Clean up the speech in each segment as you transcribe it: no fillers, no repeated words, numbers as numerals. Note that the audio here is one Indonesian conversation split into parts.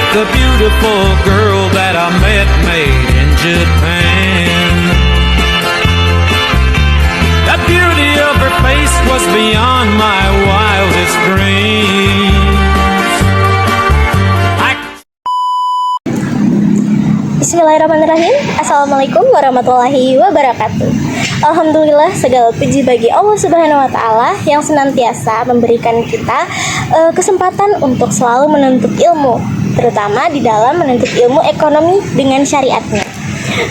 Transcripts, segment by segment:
the beautiful girl that I met made in Japan. The beauty of her face was beyond my wildest dreams. Bismillahirrahmanirrahim. Assalamualaikum warahmatullahi wabarakatuh. Alhamdulillah, segala puji bagi Allah Subhanahu wa Ta'ala yang senantiasa memberikan kita kesempatan untuk selalu menuntut ilmu, terutama di dalam menuntut ilmu ekonomi dengan syariatnya.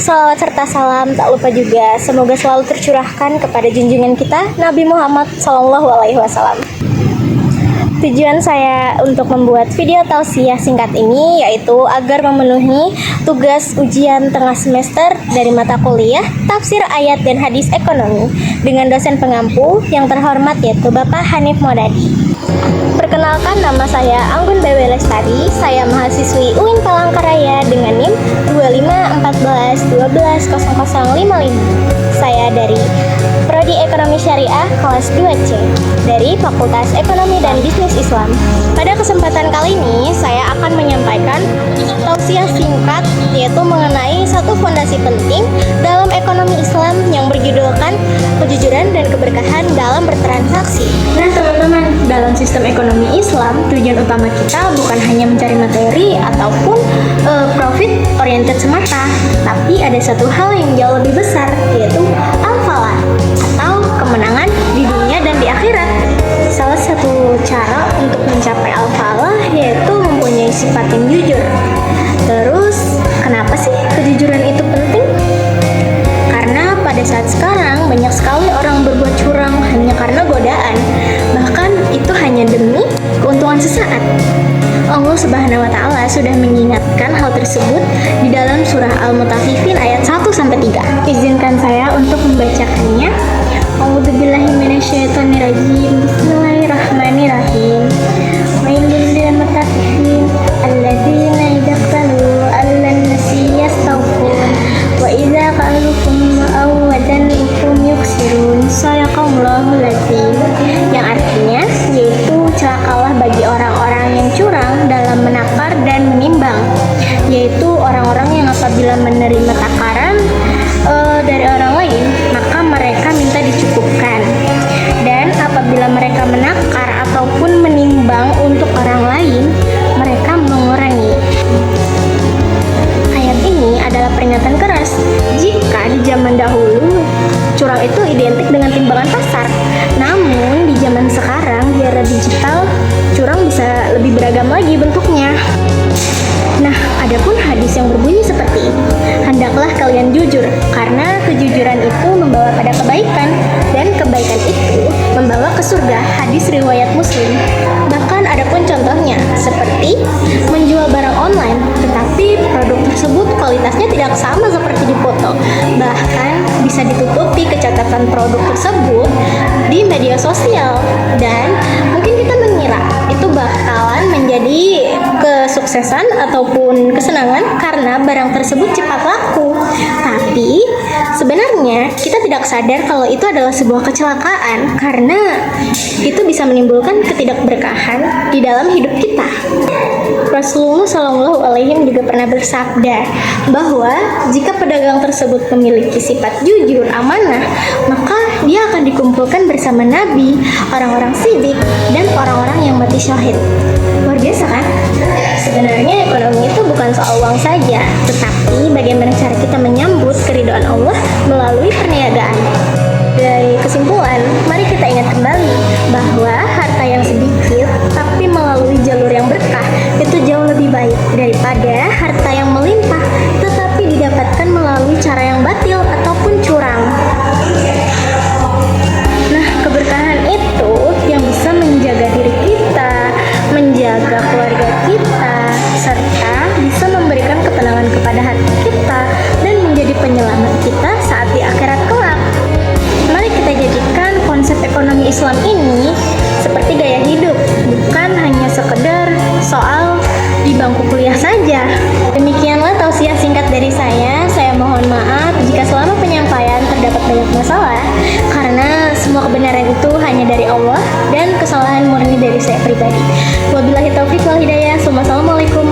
Salawat serta salam tak lupa juga semoga selalu tercurahkan kepada junjungan kita Nabi Muhammad SAW. Tujuan saya untuk membuat video tausiah singkat ini yaitu agar memenuhi tugas ujian tengah semester dari mata kuliah Tafsir Ayat dan Hadis Ekonomi dengan dosen pengampu yang terhormat yaitu Bapak Hanif Modadi. Perkenalkan, nama saya Anggun BW Lestari, saya mahasiswi UIN Palangkaraya dengan NIM 2514120055. Saya dari Prodi Ekonomi Syariah kelas 2C dari Fakultas Ekonomi dan Bisnis Islam. Pada kesempatan kali ini saya akan menyampaikan tausiah singkat yaitu mengenai satu fondasi penting dalam ekonomi Islam yang berjudulkan kejujuran dan keberkahan dalam bertransaksi. Nah teman-teman, dalam sistem ekonomi Islam tujuan utama kita bukan hanya mencari materi ataupun profit oriented semata, tapi ada satu hal yang jauh lebih besar yaitu al-falah atau kemenangan di dunia dan di akhirat. Salah satu cara untuk mencapai al-falah yaitu mempunyai sifat yang jujur. Terus, kenapa sih kejujuran itu penting? Karena pada saat sekarang banyak sekali orang berbuat curang hanya karena godaan, bahkan itu hanya demi keuntungan sesaat. Allah Subhanahu wa Ta'ala sudah mengingatkan hal tersebut di dalam surah Al-Mutaffifin ayat 1-3. Izinkan saya untuk membacakannya. A'udzubillahi minasyaitonirrajim. Bismillahirrahmanirrahim. Wailul lil mutaffifin alladzina idza qalu 'alan nasi yastawfun wa idza qaluhum aw wadanuhum yuksirun. Shadaqallahul azim. Yang artinya yaitu celakalah bagi orang-orang yang curang dalam menakar dan menimbang, yaitu orang-orang yang apabila menerima takaran dari orang lain maka mereka minta dicukupkan, dan apabila mereka menakar ataupun menimbang untuk orang lain mereka mengurangi. Ayat ini adalah peringatan keras jika di zaman dahulu curang itu identik dengan timbangan pasar, namun di zaman sekarang di era digital curang bisa lebih beragam lagi bentuknya. Nah, adapun hadis yang berbunyi seperti ini, hendaklah kalian jujur, karena kejujuran itu membawa pada kebaikan, dan kebaikan itu membawa ke surga. Hadis riwayat Muslim. Bahkan adapun contohnya, seperti menjual barang online, tetapi produk tersebut kualitasnya tidak sama seperti di foto. Bahkan bisa ditutupi kecatatan produk tersebut di media sosial, dan mungkin kita mengira itu bakalan menjadi kesuksesan ataupun kesenangan karena barang tersebut cepat laku. Tapi sebenarnya kita tidak sadar kalau itu adalah sebuah kecelakaan, karena itu bisa menimbulkan ketidakberkahan di dalam hidup kita. Rasulullah SAW juga pernah bersabda bahwa jika pedagang tersebut memiliki sifat jujur, amanah, maka dia akan dikumpulkan bersama Nabi, orang-orang siddiq, dan orang-orang yang mati syahid. Luar biasa kan? Sebenarnya ekonomi itu bukan soal uang saja, tetapi bagaimana cara kita menyambut keridhaan Allah melalui perniagaan. Dari kesimpulan, mari kita ingat kembali bahwa harta yang sedikit tapi melalui jalur yang berkah itu jauh lebih baik daripada harta yang melimpah tetapi didapatkan melalui cara yang batil ataupun curang. Nah, keberkahan itu yang bisa menjaga diri kita, menjaga keluarga kita, serta bisa memberikan ketenangan kepada hati kita dan menjadi penyelamat kita saat di akhirat kelak. Mari kita jadikan konsep ekonomi Islam ini seperti gaya hidup, bukan hanya sekedar soal di bangku kuliah saja. Demikianlah tausiah singkat dari saya. Saya mohon maaf jika selama penyampaian terdapat banyak masalah, karena semua kebenaran itu hanya dari Allah dan kesalahan murni dari saya pribadi. Wabillahi taufiq wal hidayah. Wassalamualaikum